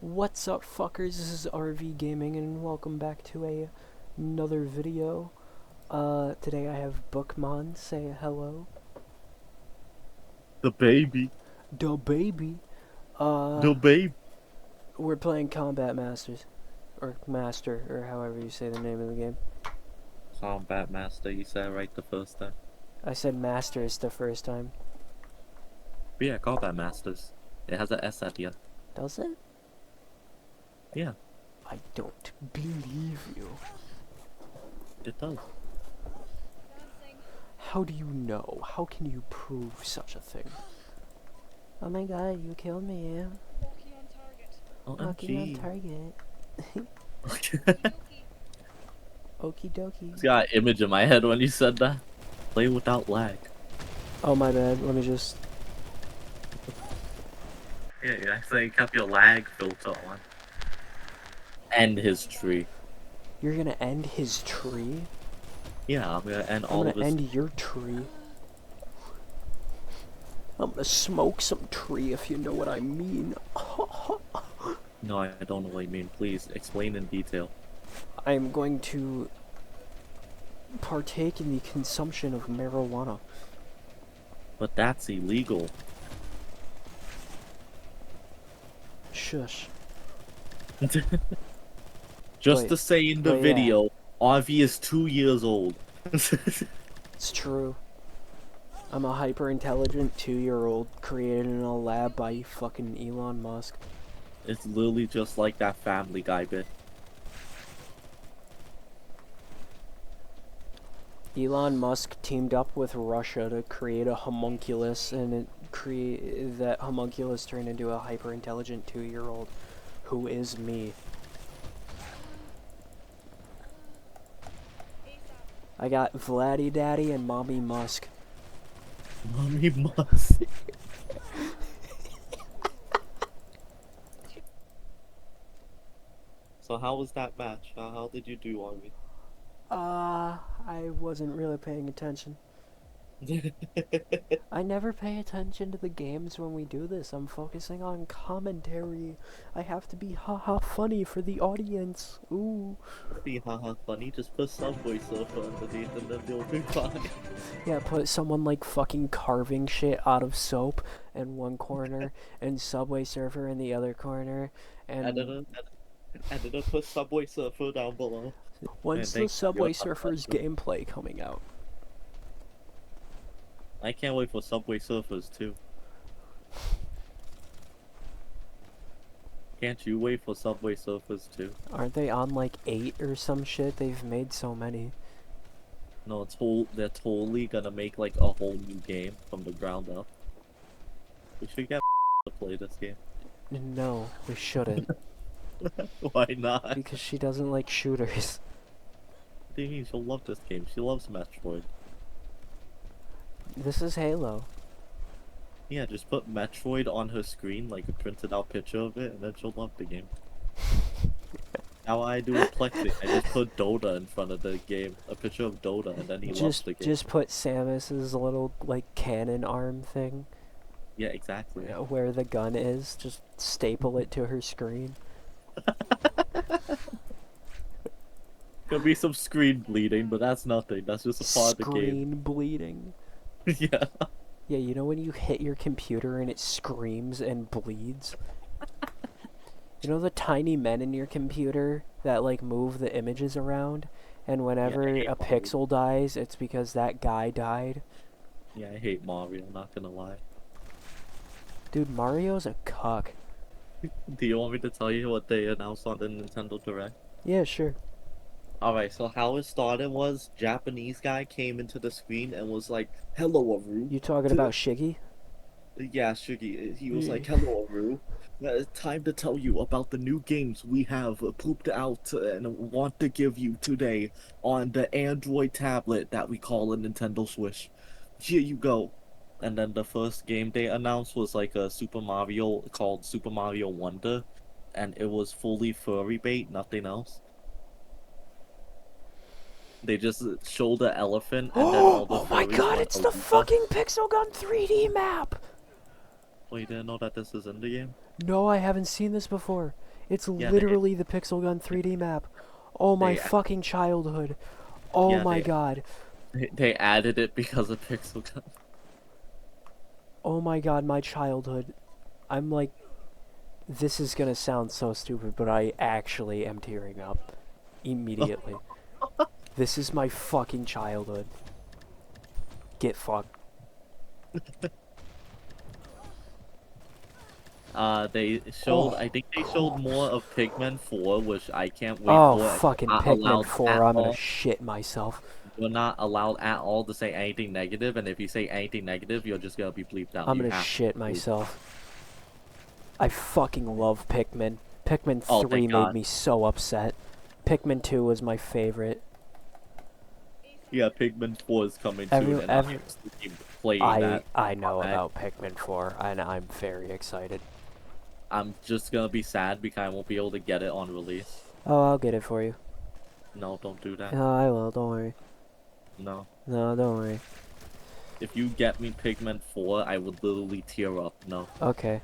What's up, fuckers? This is RVGaming, and welcome back to another video. Today I have Bookmon say hello. The baby. Da baby. The baby. We're playing Combat Masters, or Master, or however you say the name of the game. Combat Master, you said right the first time. I said Masters the first time. But yeah, Combat Masters. It has a S at the end. Does it? Yeah, I don't believe you. it does. How do you know? How can you prove such a thing? Oh my god, you killed me, yeah. Walking on OMG. target. Okie dokie. I got an image in my head when you said that. Play without lag. Oh my bad, let me just... Yeah, you actually kept your lag filter on. End his tree. You're gonna end his tree? Yeah, I'm gonna end I'm all gonna of his... end your tree. I'm gonna smoke some tree, if you know what I mean. No, I don't know what you mean. Please, explain in detail. I'm going to partake in the consumption of marijuana. But that's illegal. Shush. Just Wait, to say in the yeah. video, RV is 2 years old. It's true. I'm a hyper-intelligent 2-year-old created in a lab by fucking Elon Musk. It's literally just like that Family Guy bit. Elon Musk teamed up with Russia to create a homunculus, and that homunculus turned into a hyper-intelligent 2-year-old, who is me. I got Vladdy Daddy and Mommy Musk. Mommy Musk. So how was that match? How did you do on me? I wasn't really paying attention. I never pay attention to the games when we do this. I'm focusing on commentary. I have to be haha funny for the audience. Ooh. Be haha funny, just put Subway Surfer underneath and then they'll be fine. Yeah, put someone like fucking carving shit out of soap in one corner and Subway Surfer in the other corner. And Editor, put Subway Surfer down below. when's the Subway Surfers gameplay coming out? I can't wait for Subway Surfers too. Can't you wait for Subway Surfers too? Aren't they on like 8 or some shit? They've made so many. No, they're totally gonna make like a whole new game from the ground up. We should get to play this game. No, we shouldn't. Why not? Because she doesn't like shooters. What do you mean? She'll love this game. She loves Metroid. This is Halo. Yeah, just put Metroid on her screen, like a printed out picture of it, and then she'll love the game. How I do with Plexi, I just put Dota in front of the game, a picture of Dota, and then he loves the game. Just put Samus's little, like, cannon arm thing. Yeah, exactly. Where the gun is, just staple it to her screen. Could be some screen bleeding, but that's nothing. That's just a part of the game. Screen bleeding. Yeah. Yeah, you know when you hit your computer and it screams and bleeds? You know the tiny men in your computer that, like, move the images around? And whenever a pixel dies, it's because that guy died? Yeah, I hate Mario, not gonna lie. Dude, Mario's a cuck. Do you want me to tell you what they announced on the Nintendo Direct? Yeah, sure. Alright, so how it started was, Japanese guy came into the screen and was like, "Hello, Aru." You talking about Shiggy? Yeah, Shugi. He was like, "Hello, Aru. Time to tell you about the new games we have pooped out and want to give you today on the Android tablet that we call a Nintendo Switch. Here you go." And then the first game they announced was like a Super Mario called Super Mario Wonder, and it was fully furry bait, nothing else. They just showed the elephant and then all the Oh my god, it's the fucking Pixel Gun 3D map! Oh, you didn't know that this is in the game? No, I haven't seen this before. It's Yeah, literally the Pixel Gun 3D map. Oh my they fucking childhood. Oh yeah my god. they added it because of Pixel Gun. Oh my god, my childhood. I'm like, this is gonna sound so stupid, but I actually am tearing up immediately. This is my fucking childhood. Get fucked. They showed. I Oh, think they showed more gross. of Pigman 4, which I can't wait Oh, for. fucking Not Pikmin allowed 4, at I'm gonna all. shit myself. You're not allowed at all to say anything negative, and if you say anything negative, you're just gonna be bleeped out. I'm You gonna have shit to bleep. myself. I fucking love Pikmin. Pikmin Oh, 3 thank made God. me so upset. Pikmin 2 was my favorite. Yeah, Pigman 4 is coming soon, Every, and every, I'm playing that. I know I, about Pikmin 4, and I'm very excited. I'm just gonna be sad because I won't be able to get it on release. Oh, I'll get it for you. No, don't do that. No, I will, don't worry. No. No, don't worry. If you get me Pigman 4, I would literally tear up. No. Okay.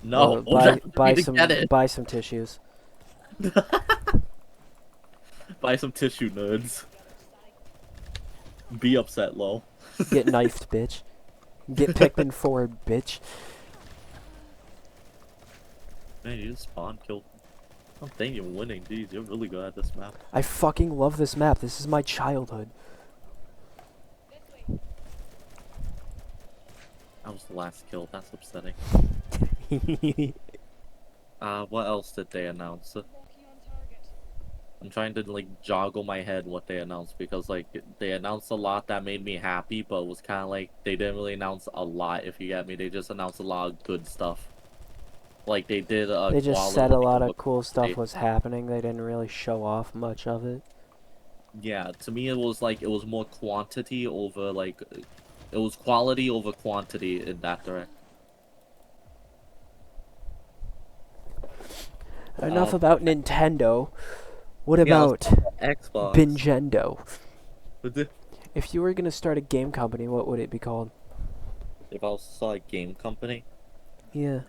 No, that's for me to get it. Buy some tissues. Buy some tissue, nerds. Be upset, lol. Get knifed, bitch. Get Pikmin 4, bitch. Man, you just spawn killed. I'm thinking you're winning. Jeez, you're really good at this map. I fucking love this map. This is my childhood. I was the last kill. That's upsetting. What else did they announce? I'm trying to like joggle my head what they announced because like they announced a lot that made me happy, but it was kind of like they didn't really announce a lot. If you get me, they just announced a lot of good stuff. Like they did They just said a quality lot over of cool stuff quantity. was happening. They didn't really show off much of it. Yeah, to me it was like it was more quantity over like it was quality over quantity in that direct. Enough about Nintendo. What Yeah, let's about talk about Xbox. Bingendo? But the- If you were gonna start a game company, what would it be called? If I was saw a game company, Yeah.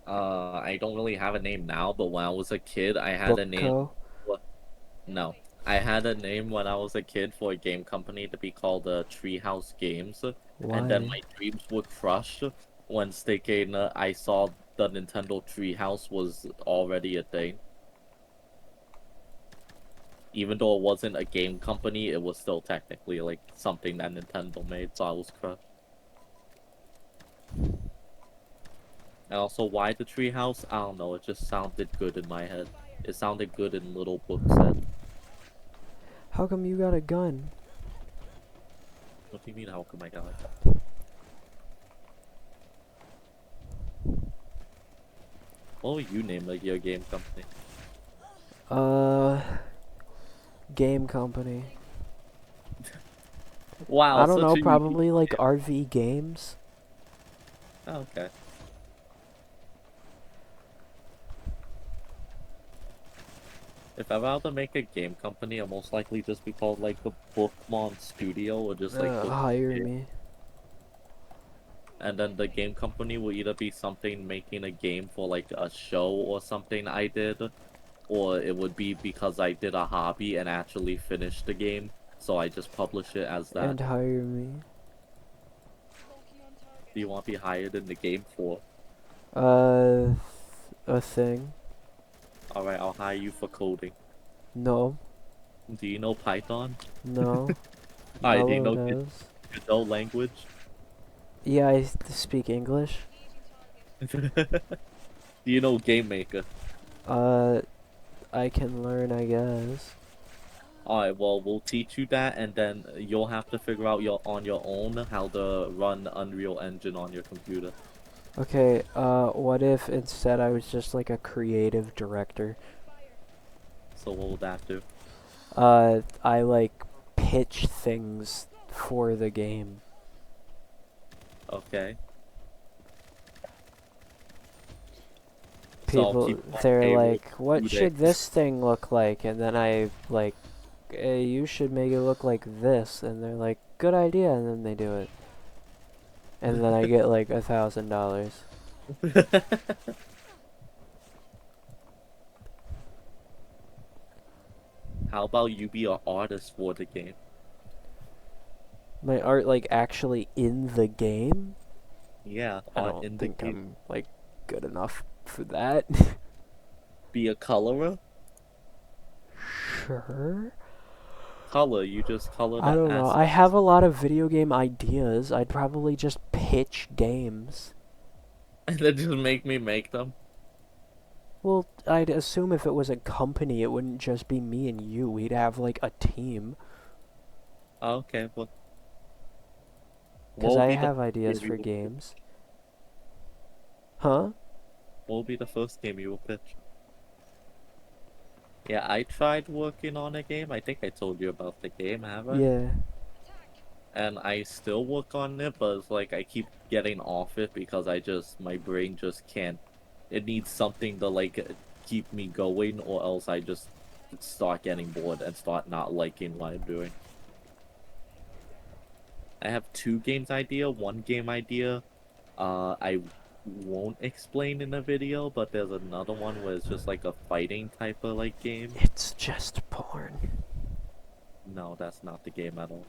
I don't really have a name now, but when I was a kid, I had a name. Bookco? What? No, I had a name when I was a kid for a game company to be called Treehouse Games, and then Why? my dreams were crushed once I saw the Nintendo Treehouse was already a thing. Even though it wasn't a game company, it was still technically like something that Nintendo made, so I was crushed. And also, why the treehouse? I don't know. It just sounded good in my head. It sounded good in Little Book said. How come you got a gun? What do you mean? How come I got it? What would you name like your game company? Game company. Wow, I don't such know, a unique probably like name. RV Games. Oh, okay. If I'm about to make a game company, I'll most likely just be called like the Bookmon Studio or just like Book Hire Studio. me. And then the game company will either be something making a game for like a show or something I did, or it would be because I did a hobby and actually finished the game, so I just publish it as that. And hire me. Do you want to be hired in the game for? A thing. Alright, I'll hire you for coding. No. Do you know Python? No. Alright, do you Mello know does. Godot language? Yeah, I speak English. Do you know Game Maker? I can learn, I guess. Alright, well, we'll teach you that, and then you'll have to figure out on your own how to run Unreal Engine on your computer. Okay, what if instead I was just like a creative director? So what will that do? I like pitch things for the game. Okay. So I'll People, keep you on they're payroll like, for what 2 should days. this thing look like? And then I, like, you should make it look like this. And they're like, good idea. And then they do it. And then I get like $1,000. How about you be an artist for the game? My art, like, actually in the game? Yeah, I art don't in the think game. I'm, like, good enough for that. Be a colorer? Sure. Color, you just color I the don't know. I have assets. a lot of video game ideas. I'd probably just pitch games. And then just make me make them. Well, I'd assume if it was a company, it wouldn't just be me and you. We'd have, like, a team. Okay, what Because will I be the have first ideas game you for will pitch? games. Huh? What will be the first game you will pitch? Yeah, I tried working on a game. I think I told you about the game, have I? Yeah. And I still work on it, but it's like I keep getting off it because my brain just can't. It needs something to like keep me going, or else I just start getting bored and start not liking what I'm doing. I have two games idea, one game idea. I won't explain in the video, but there's another one where it's just like a fighting type of like game. It's just porn. No, that's not the game at all.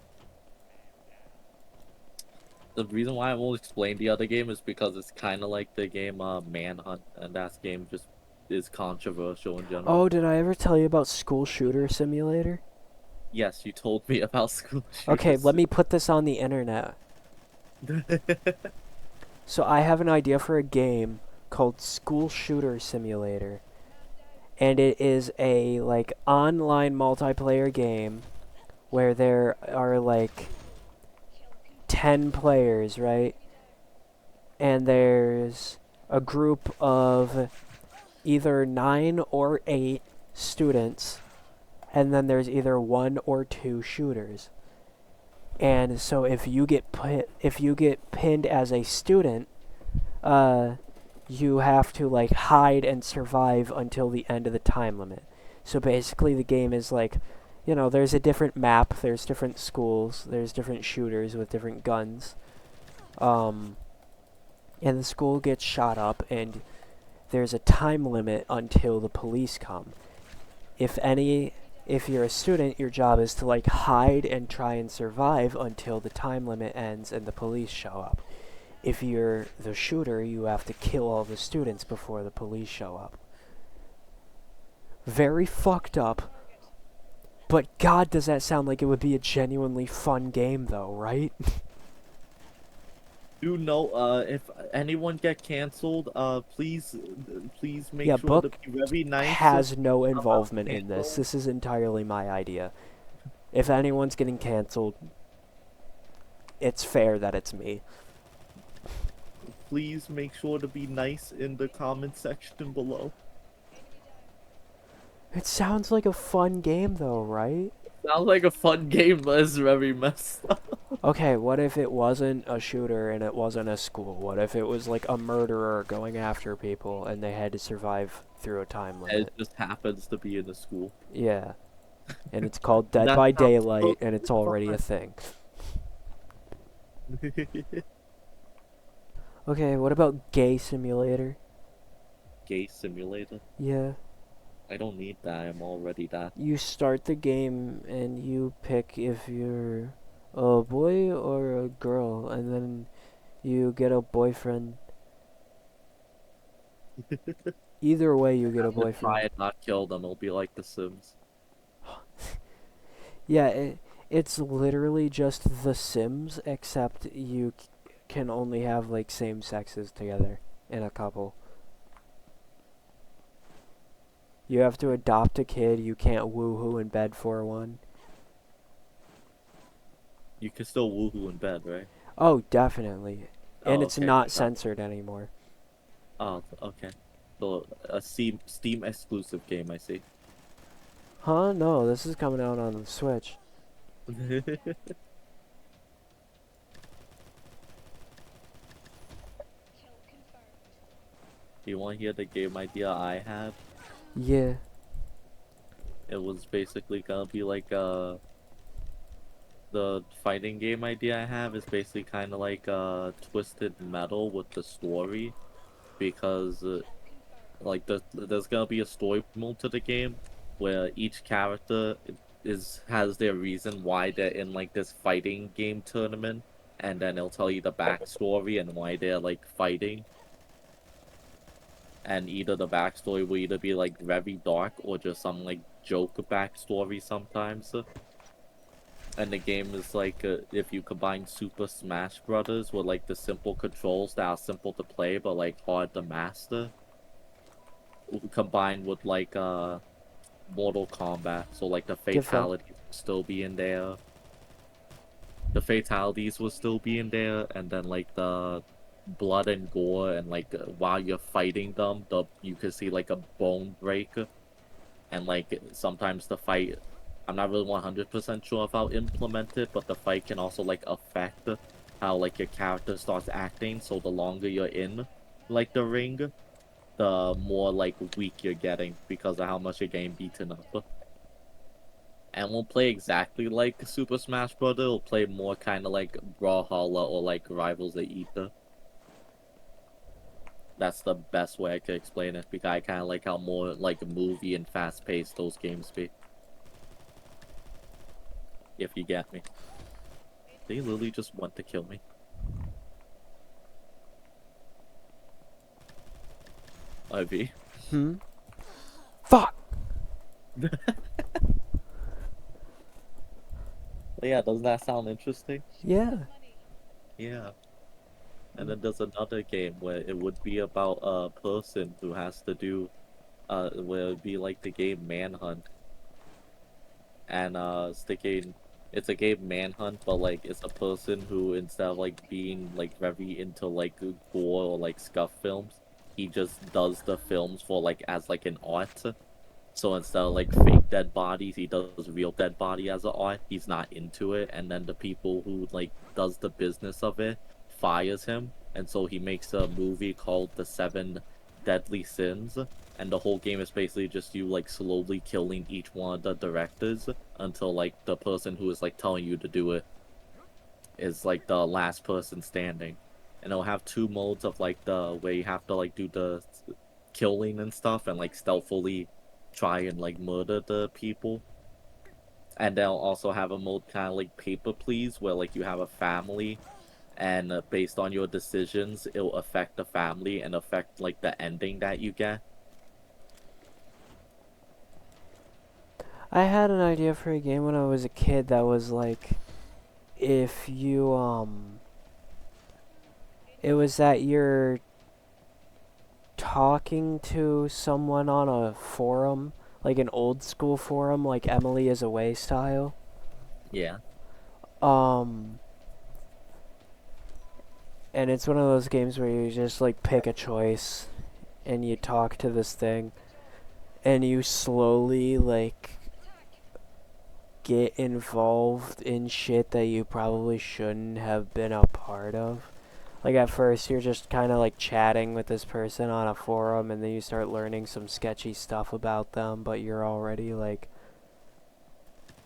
The reason why I won't explain the other game is because it's kind of like the game Manhunt, and that game just is controversial in general. Oh, did I ever tell you about School Shooter Simulator? Yes, you told me about school Okay, shooters. let me put this on the internet. So I have an idea for a game called School Shooter Simulator. And it is a like online multiplayer game where there are like 10 players, right? And there's a group of either 9 or 8 students, and then there's either 1 or 2 shooters. And so if you get pinned as a student, uh you have to like hide and survive until the end of the time limit. So basically the game is like, there's a different map, there's different schools, there's different shooters with different guns. Um and the school gets shot up and there's a time limit until the police come. If you're a student, your job is to like hide and try and survive until the time limit ends and the police show up. If you're the shooter, you have to kill all the students before the police show up. Very fucked up, but god does that sound like it would be a genuinely fun game though, right? You know, if anyone get canceled, please make Yeah, sure to Book be very nice has no about involvement in this. canceling. This is entirely my idea. If anyone's getting canceled, it's fair that it's me. Please make sure to be nice in the comment section below. It sounds like a fun game though, right? Sounds like a fun game, but it's very messed up. Okay, what if it wasn't a shooter and it wasn't a school? What if it was like a murderer going after people and they had to survive through a time It limit? just happens to be in the school. Yeah. And it's called Dead That by sounds Daylight and it's already a perfectly thing. fine. Okay, what about Gay Simulator? Gay simulator? Yeah. I don't need that. I'm already that. You start the game and you pick if you're a boy or a girl, and then you get a boyfriend. Either way, you get a To try boyfriend. and not kill them, it'll be like The Sims. Yeah, it's literally just The Sims, except you can only have like same sexes together in a couple. You have to adopt a kid. You can't woohoo in bed for one. You can still woohoo in bed, right? Oh, definitely. And Oh, it's okay. not censored anymore. Oh, okay. So a Steam exclusive game, I see. Huh? No, this is coming out on the Switch. You want to hear the game idea I had? Yeah. It was basically gonna be like the fighting game idea I have is basically kind of like Twisted Metal with the story, because like there's gonna be a story mode to the game, where each character is has their reason why they're in like this fighting game tournament, and then it'll tell you the backstory and why they're like fighting. And either the backstory will either be like very dark or just some like joke backstory sometimes. And the game is like if you combine Super Smash Brothers with like the simple controls that are simple to play but like hard to master, combined with like Mortal Kombat, so like the Give up. fatalities will still be in there. The fatalities will still be in there, and then like the blood and gore, and like while you're fighting them, you can see like a bone break, and like sometimes the fight, I'm not really 100% sure of how implemented, but the fight can also like affect how like your character starts acting. So the longer you're in like the ring, the more like weak you're getting because of how much you're getting beaten up. And won't play exactly like Super Smash Bros. It'll play more kind of like Brawlhalla or like Rivals of Ether. That's the best way I could explain it because I kind of like how more like movie and fast paced those games be. If you get me. They literally just want to kill me. IV. Hmm? Fuck! Yeah, doesn't that sound interesting? Yeah. Yeah. And then there's another game where it would be about a person who has to do where it would be like the game Manhunt. And it's a game Manhunt, but like it's a person who instead of like being like very into like gore or like scuff films, he just does the films for like as like an art. So instead of like fake dead bodies, he does real dead body as an art. He's not into it, and then the people who like does the business of it fires him, and so he makes a movie called The Seven Deadly Sins, and the whole game is basically just you like slowly killing each one of the directors until like the person who is like telling you to do it is like the last person standing. And it'll have two modes of like the where you have to like do the killing and stuff and like stealthily try and like murder the people. And they'll also have a mode kind of like paper please where like you have a family and based on your decisions it'll affect the family and affect like the ending that you get. I had an idea for a game when I was a kid that was like, if you, it was that you're talking to someone on a forum, like an old school forum, like Emily is Away style. Yeah. Um, and it's one of those games where you just like pick a choice and you talk to this thing and you slowly like get involved in shit that you probably shouldn't have been a part of. Like at first you're just kind of like chatting with this person on a forum and then you start learning some sketchy stuff about them, but you're already like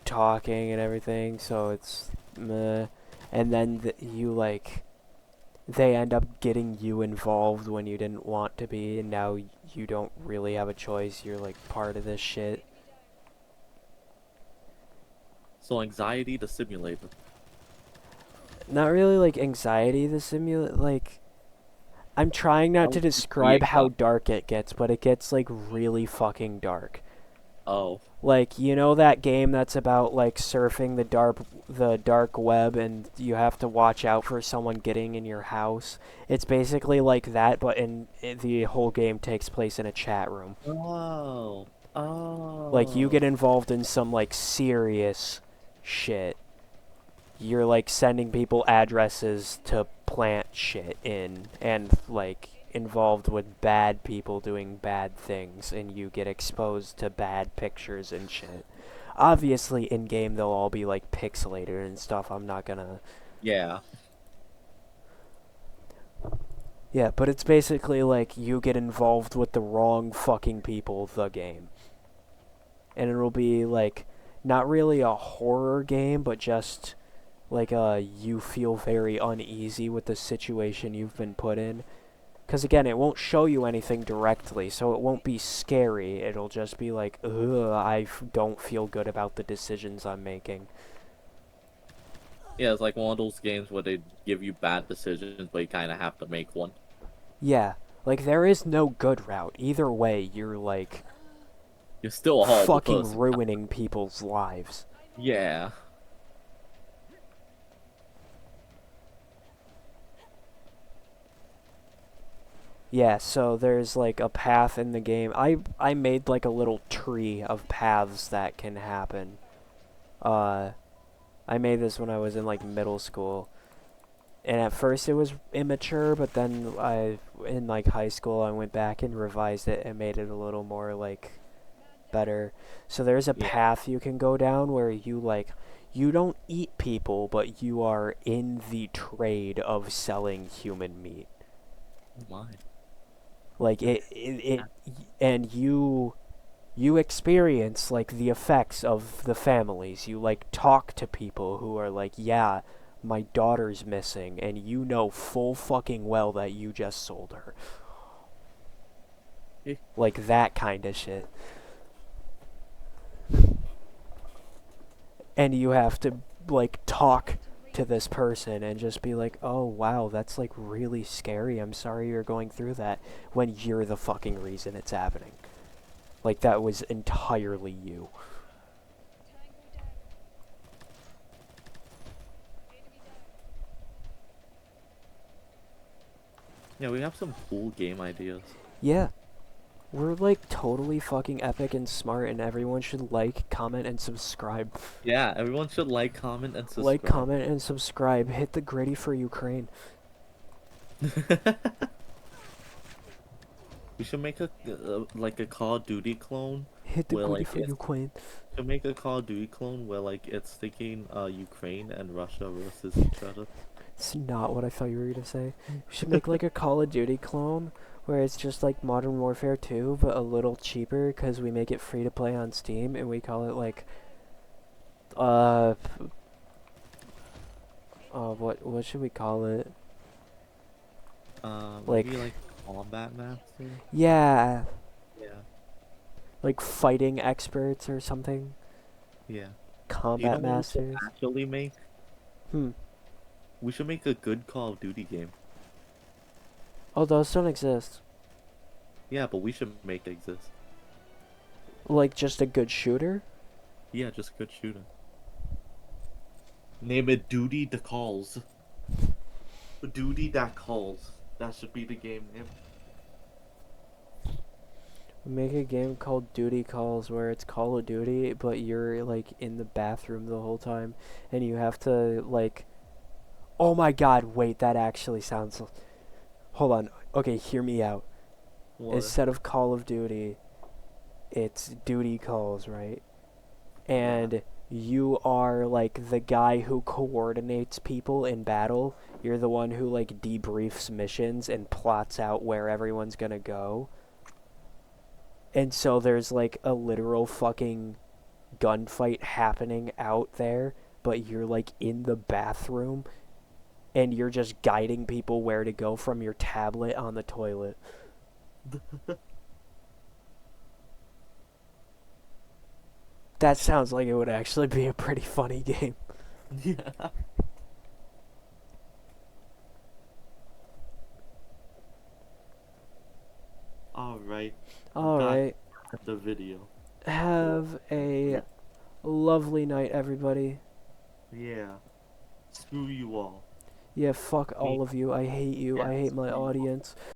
talking and everything, so it's meh. And then you like they end up getting you involved when you didn't want to be, and now you don't really have a choice. You're like part of this shit. So Anxiety the Simulator. Not really like Anxiety the simulate. Like I'm trying not to Oh, the describe how anxiety. dark it gets, but it gets like really fucking dark. Oh. Like, you know that game that's about like surfing the dark web and you have to watch out for someone getting in your house? It's basically like that, but the whole game takes place in a chat room. Oh. Like you Oh. get involved in some like serious shit. You're like sending people addresses to plant shit in and like involved with bad people doing bad things and you get exposed to bad pictures and shit. Obviously in game they'll all be like pixelated and stuff. I'm not gonna. Yeah. Yeah, but it's basically like you get involved with the wrong fucking people the game. And it'll be like not really a horror game, but just like you feel very uneasy with the situation you've been put in, Because again, it won't show you anything directly, so it won't be scary. It'll just be like, ugh, don't feel good about the decisions I'm making. Yeah, it's like one of those games where they give you bad decisions, but you kind of have to make one. Yeah, like there is no good route. Either way, you're like You're still a horrible fucking person. ruining people's lives. Yeah. Yeah, so there's like a path in the game. I made like a little tree of paths that can happen. Uh, I made this when I was in like middle school. And at first it was immature, but then in like high school, I went back and revised it and made it a little more like better. So there's a Yeah. path you can go down where you don't eat people, but you are in the trade of selling human meat. Oh my. Like and you experience like the effects of the families. You like talk to people who are like, yeah, my daughter's missing, and you know full fucking well that you just sold her. Like that kind of shit. And you have to like talk to this person and just be like, oh wow, that's like really scary. I'm sorry you're going through that, when you're the fucking reason it's happening. Like that was entirely you. Yeah, we have some cool game ideas. Yeah. We're like totally fucking epic and smart, and everyone should like, comment, and subscribe. Yeah, everyone should like, comment, and Like, subscribe. comment, and subscribe. Hit the gritty for Ukraine. We should make a like a Call of Duty clone Hit the where gritty like for Ukraine. should make a Call of Duty clone where like it's thinking Ukraine and Russia versus each other. It's not what I thought you were gonna say. We should make like a Call of Duty clone where it's just like Modern Warfare 2, but a little cheaper because we make it free to play on Steam, and we call it like what should we call it? Maybe like Combat Master. Yeah, Yeah, like fighting experts or something. yeah. You know Combat what we should masters. actually make? Hmm. We should make a good Call of Duty game. Oh, those don't exist. Yeah, but we should make it exist. Like just a good shooter? Yeah, just good shooter. Name it Duty That Calls. Duty That Calls. That should be the game name. Make a game called Duty Calls where it's Call of Duty, but you're like in the bathroom the whole time, and you have to like. Oh my god! Wait, that actually sounds. Hold on. Okay, hear me out. What? Instead of Call of Duty, it's Duty Calls, right? And you are like the guy who coordinates people in battle. You're the one who like debriefs missions and plots out where everyone's gonna go. And so there's like a literal fucking gunfight happening out there, but you're like in the bathroom and you're just guiding people where to go from your tablet on the toilet. That sounds like it would actually be a pretty funny game. Yeah. Alright. Alright. The video. Have a lovely night, everybody. Yeah. Screw you all. Yeah, fuck all of you. I hate you. I hate my audience.